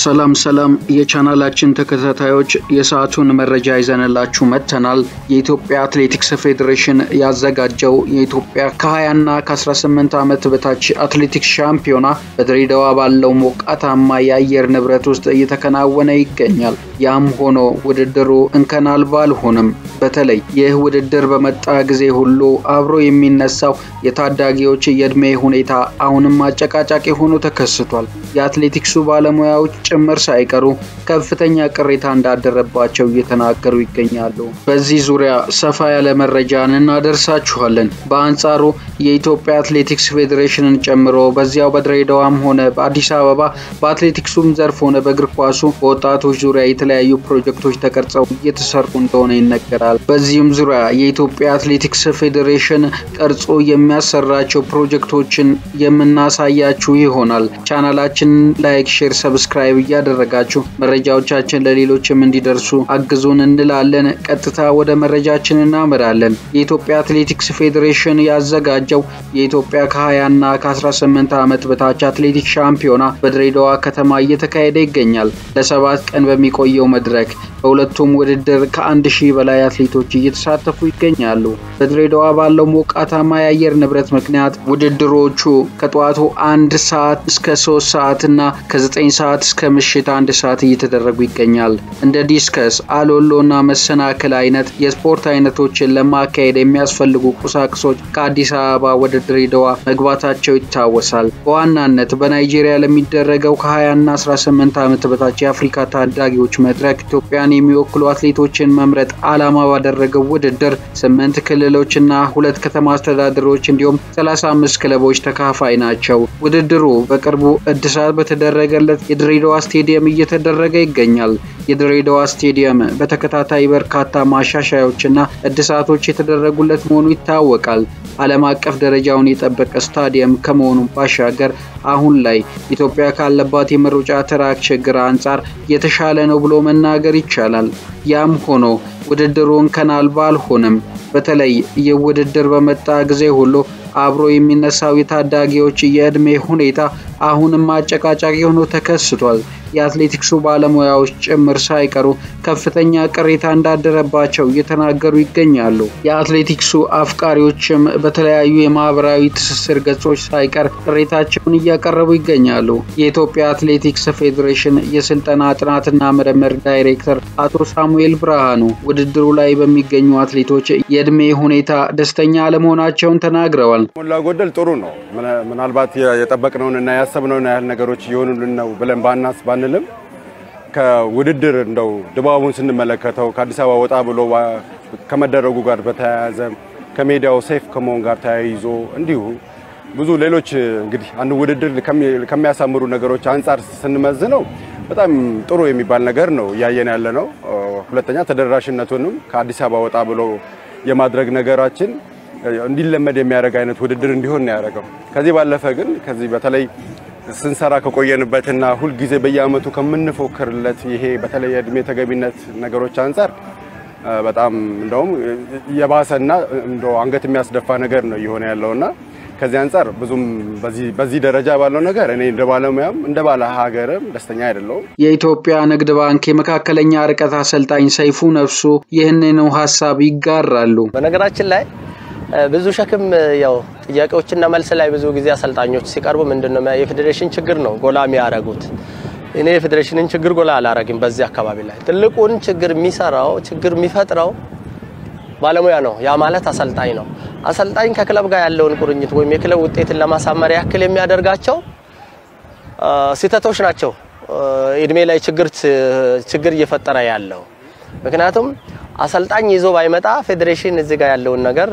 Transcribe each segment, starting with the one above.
ሰላም የቻናላችን ተከታታዮች የሰዓቱን መረጃ ይዘንላችሁ መጥተናል። የኢትዮጵያ አትሌቲክስ ፌዴሬሽን ያዘጋጀው የኢትዮጵያ ከ20 እና ከ18 ዓመት በታች አትሌቲክስ ሻምፒዮና በድሬዳዋ ባለው ሞቃታማ የአየር ንብረት ውስጥ እየተከናወነ ይገኛል። ያም ሆኖ ውድድሩ እንከን አልባ አልሆነም። በተለይ ይህ ውድድር በመጣ ጊዜ ሁሉ አብሮ የሚነሳው የታዳጊዎች የእድሜ ሁኔታ አሁንም አጨቃጫቂ ሆኖ ተከስቷል። የአትሌቲክሱ ባለሙያዎች ጭምር ሳይቀሩ ከፍተኛ ቅሬታ እንዳደረባቸው እየተናገሩ ይገኛሉ። በዚህ ዙሪያ ሰፋ ያለ መረጃን እናደርሳችኋለን። በአንጻሩ የኢትዮጵያ አትሌቲክስ ፌዴሬሽንን ጨምሮ በዚያው በድሬዳዋም ሆነ በአዲስ አበባ በአትሌቲክሱም ዘርፍ ሆነ በእግር ኳሱ በወጣቶች ዙሪያ የተለያዩ ፕሮጀክቶች ተቀርጸው እየተሰሩ እንደሆነ ይነገራል። በዚህም ዙሪያ የኢትዮጵያ አትሌቲክስ ፌዴሬሽን ቀርጾ የሚያሰራቸው ፕሮጀክቶችን የምናሳያችሁ ይሆናል። ቻናላችን ላይክ፣ ሼር፣ ሰብስክራይብ ያደረጋችሁ መረጃዎቻችን ለሌሎችም እንዲደርሱ አግዙን እንላለን። ቀጥታ ወደ መረጃችን እናመራለን። የኢትዮጵያ አትሌቲክስ ፌዴሬሽን ያዘጋጀው የኢትዮጵያ ከ20 እና ከ18 ዓመት በታች አትሌቲክስ ሻምፒዮና በድሬዳዋ ከተማ እየተካሄደ ይገኛል። ለ7 ቀን በሚቆየው መድረክ በሁለቱም ውድድር ከ1000 በላይ አትሌቶች እየተሳተፉ ይገኛሉ። በድሬዳዋ ባለው ሞቃታማ የአየር ንብረት ምክንያት ውድድሮቹ ከጧቱ 1 ሰዓት እስከ 3 ሰዓት እና ከ9 ሰዓት እስከ ምሽት 1 ሰዓት እየተደረጉ ይገኛል። እንደ ዲስከስ፣ አሎሎና መሰናክል አይነት የስፖርት አይነቶችን ለማካሄድ የሚያስፈልጉ ቁሳቁሶች ከአዲስ አበባ ወደ ድሬዳዋ መግባታቸው ይታወሳል። በዋናነት በናይጄሪያ ለሚደረገው ከ20 እና 18 ዓመት በታች የአፍሪካ ታዳጊዎች መድረክ ኢትዮጵያን የሚወክሉ አትሌቶችን መምረጥ ዓላማ ባደረገው ውድድር 8 ክልሎችና 2 ከተማ አስተዳደሮች እንዲሁም 35 ክለቦች ተካፋይ ናቸው። ውድድሩ በቅርቡ እድሳት በተደረገለት የድሬዳዋ ስቴዲየም እየተደረገ ይገኛል። የድሬዳዋ ስቴዲየም በተከታታይ በርካታ ማሻሻያዎችና እድሳቶች የተደረጉለት መሆኑ ይታወቃል። ዓለም አቀፍ ደረጃውን የጠበቀ ስታዲየም ከመሆኑ ባሻገር አሁን ላይ ኢትዮጵያ ካለባት የመሮጫ ትራክ ችግር አንፃር የተሻለ ነው ብሎ መናገር ይቻላል። ያም ሆኖ ውድድሩ እንከን አልባ አልሆነም። በተለይ የውድድር በመጣ ጊዜ ሁሉ አብሮ የሚነሳው የታዳጊዎች የእድሜ ሁኔታ አሁንም አጨቃጫቂ ሆኖ ተከስቷል። የአትሌቲክሱ ባለሙያዎች ጭምር ሳይቀሩ ከፍተኛ ቅሬታ እንዳደረባቸው እየተናገሩ ይገኛሉ። የአትሌቲክሱ አፍቃሪዎችም በተለያዩ የማህበራዊ ትስስር ገጾች ሳይቀር ቅሬታቸውን እያቀረቡ ይገኛሉ። የኢትዮጵያ አትሌቲክስ ፌዴሬሽን የስልጠና ጥናትና ምርምር ዳይሬክተር አቶ ሳሙኤል ብርሃኑ ውድድሩ ላይ በሚገኙ አትሌቶች የእድሜ ሁኔታ ደስተኛ አለመሆናቸውን ተናግረዋል። ሞላ ጎደል ጥሩ ነው። ምናልባት የጠበቅነውና ያሰብነውን ያህል ነገሮች ይሆኑልን ነው ብለን ባንልም ከውድድር እንደው ድባቡን ስንመለከተው ከአዲስ አበባ ወጣ ብሎ ከመደረጉ ጋር በተያያዘ ከሜዳው ሴፍ ከመሆን ጋር ተያይዞ እንዲሁ ብዙ ሌሎች እንግዲህ አንድ ውድድር ከሚያሳምሩ ነገሮች አንፃር ስንመዝነው በጣም ጥሩ የሚባል ነገር ነው ያየን ያለነው። ሁለተኛ ተደራሽነቱንም ከአዲስ አበባ ወጣ ብሎ የማድረግ ነገራችን እንዲለመድ የሚያደርግ አይነት ውድድር እንዲሆን ያደርጋው። ከዚህ ባለፈ ግን ከዚህ በተለይ ስንሰራ ከቆየንበትና ሁሉ ጊዜ በየአመቱ ከምንፎክርለት ይሄ በተለይ እድሜ ተገቢነት ነገሮች አንፃር በጣም እንደውም የባሰና እንደው አንገት የሚያስደፋ ነገር ነው ይሆነ ያለውና ከዚህ አንፃር ብዙም በዚህ ደረጃ ባለው ነገር እኔ እንደ ባለሙያም እንደ ባለ ሀገርም ደስተኛ አይደለሁም። የኢትዮጵያ ንግድ ባንክ የመካከለኛ ርቀት አሰልጣኝ ሰይፉ ነፍሱ ይህንን ሐሳብ ይጋራሉ። በነገራችን ላይ ብዙ ሸክም ያው ጥያቄዎችና መልስ ላይ ብዙ ጊዜ አሰልጣኞች ሲቀርቡ ምንድነው የፌዴሬሽን ችግር ነው ጎላ የሚያረጉት። እኔ የፌዴሬሽንን ችግር ጎላ አላረግም። በዚህ አካባቢ ላይ ትልቁን ችግር የሚፈጥረው ባለሙያ ነው። ያ ማለት አሰልጣኝ ነው። አሰልጣኝ ከክለብ ጋር ያለውን ቁርኝት ወይም የክለብ ውጤትን ለማሳመር ያክል የሚያደርጋቸው ስህተቶች ናቸው እድሜ ላይ ችግር እየፈጠረ ያለው። ምክንያቱም አሰልጣኝ ይዞ ባይመጣ ፌዴሬሽን እዚህ ጋር ያለውን ነገር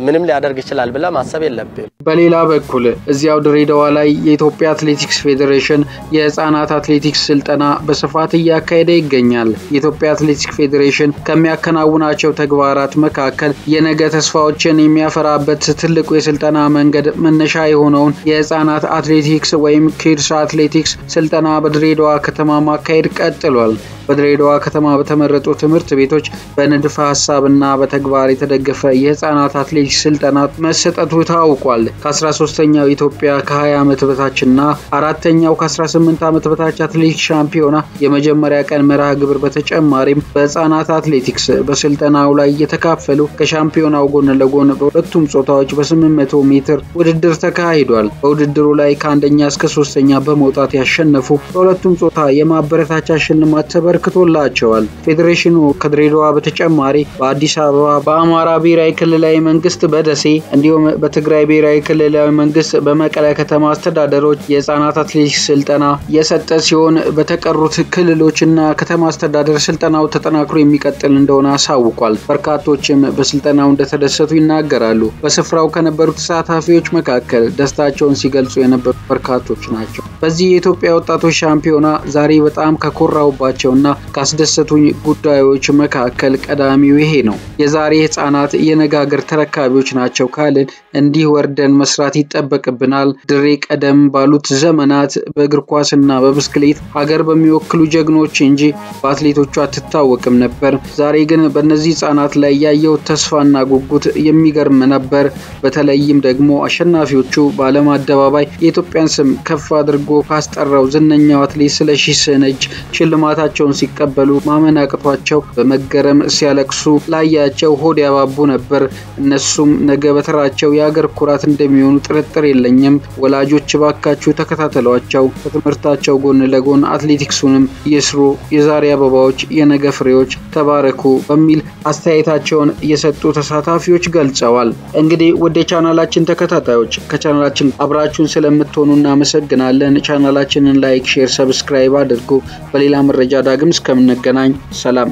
ምንም ሊያደርግ ይችላል ብለ ማሰብ የለብም። በሌላ በኩል እዚያው ድሬዳዋ ላይ የኢትዮጵያ አትሌቲክስ ፌዴሬሽን የህፃናት አትሌቲክስ ስልጠና በስፋት እያካሄደ ይገኛል። የኢትዮጵያ አትሌቲክስ ፌዴሬሽን ከሚያከናውናቸው ተግባራት መካከል የነገ ተስፋዎችን የሚያፈራበት ትልቁ የስልጠና መንገድ መነሻ የሆነውን የህፃናት አትሌቲክስ ወይም ኪድስ አትሌቲክስ ስልጠና በድሬዳዋ ከተማ ማካሄድ ቀጥሏል። በድሬዳዋ ከተማ በተመረጡ ትምህርት ቤቶች በንድፈ ሐሳብና በተግባር የተደገፈ የህፃናት አትሌቲክስ ስልጠና መሰጠቱ ታውቋል። ከ13ኛው ኢትዮጵያ ከ20 ዓመት በታችና አራተኛው ከ18 ዓመት በታች አትሌቲክስ ሻምፒዮና የመጀመሪያ ቀን መርሃ ግብር በተጨማሪም በህፃናት አትሌቲክስ በስልጠናው ላይ የተካፈሉ ከሻምፒዮናው ጎን ለጎን በሁለቱም ጾታዎች በ800 ሜትር ውድድር ተካሂዷል። በውድድሩ ላይ ከአንደኛ እስከ 3ኛ በመውጣት ያሸነፉ በሁለቱም ጾታ የማበረታቻ ሽልማት ተበርክቶላቸዋል። ፌዴሬሽኑ ከድሬዳዋ በተጨማሪ በአዲስ አበባ፣ በአማራ ብሔራዊ ክልላዊ መንግስት በደሴ እንዲሁም በትግራይ ብሔራዊ ክልላዊ መንግስት በመቀለ ከተማ አስተዳደሮች የህፃናት አትሌቲክስ ስልጠና የሰጠ ሲሆን በተቀሩት ክልሎችና ከተማ አስተዳደር ስልጠናው ተጠናክሮ የሚቀጥል እንደሆነ አሳውቋል። በርካቶችም በስልጠናው እንደተደሰቱ ይናገራሉ። በስፍራው ከነበሩ ተሳታፊዎች መካከል ደስታቸውን ሲገልጹ የነበሩ በርካቶች ናቸው። በዚህ የኢትዮጵያ ወጣቶች ሻምፒዮና ዛሬ በጣም ከኮራውባቸውና ካስደሰቱኝ ጉዳዮች መካከል ቀዳሚው ይሄ ነው። የዛሬ ህፃናት የነጋገር ተረካቢዎች ናቸው ካልን እንዲህ ወርደን መስራት ይጠበቅብናል። ድሬ ቀደም ባሉት ዘመናት በእግር ኳስና በብስክሌት ሀገር በሚወክሉ ጀግኖች እንጂ በአትሌቶቹ አትታወቅም ነበር። ዛሬ ግን በእነዚህ ህፃናት ላይ ያየው ተስፋና ጉጉት የሚገርም ነበር። በተለይም ደግሞ አሸናፊዎቹ በዓለም አደባባይ የኢትዮጵያን ስም ከፍ አድርጎ ካስጠራው ዝነኛው አትሌት ስለሺ ስህነጅ ሽልማታቸውን ሲቀበሉ ማመን አቅቷቸው በመገረም ሲያለቅሱ ላያቸው ሆድ ያባቡ ነበር። እነሱም ነገ በተራቸው የሀገር ኩራት እንደሚሆኑ ጥርጥር የለኝም። ወላጆች ባካችሁ ተከታተሏቸው፣ ከትምህርታቸው ጎን ለጎን አትሌቲክሱንም ይስሩ፣ የዛሬ አበባዎች የነገ ፍሬዎች፣ ተባረኩ በሚል አስተያየታቸውን የሰጡ ተሳታፊዎች ገልጸዋል። እንግዲህ ወደ ቻናላችን ተከታታዮች ከቻናላችን አብራችሁን ስለምትሆኑ እናመሰግናለን። ቻናላችንን ላይክ፣ ሼር፣ ሰብስክራይብ አድርጉ። በሌላ መረጃ ዳግም እስከምንገናኝ ሰላም።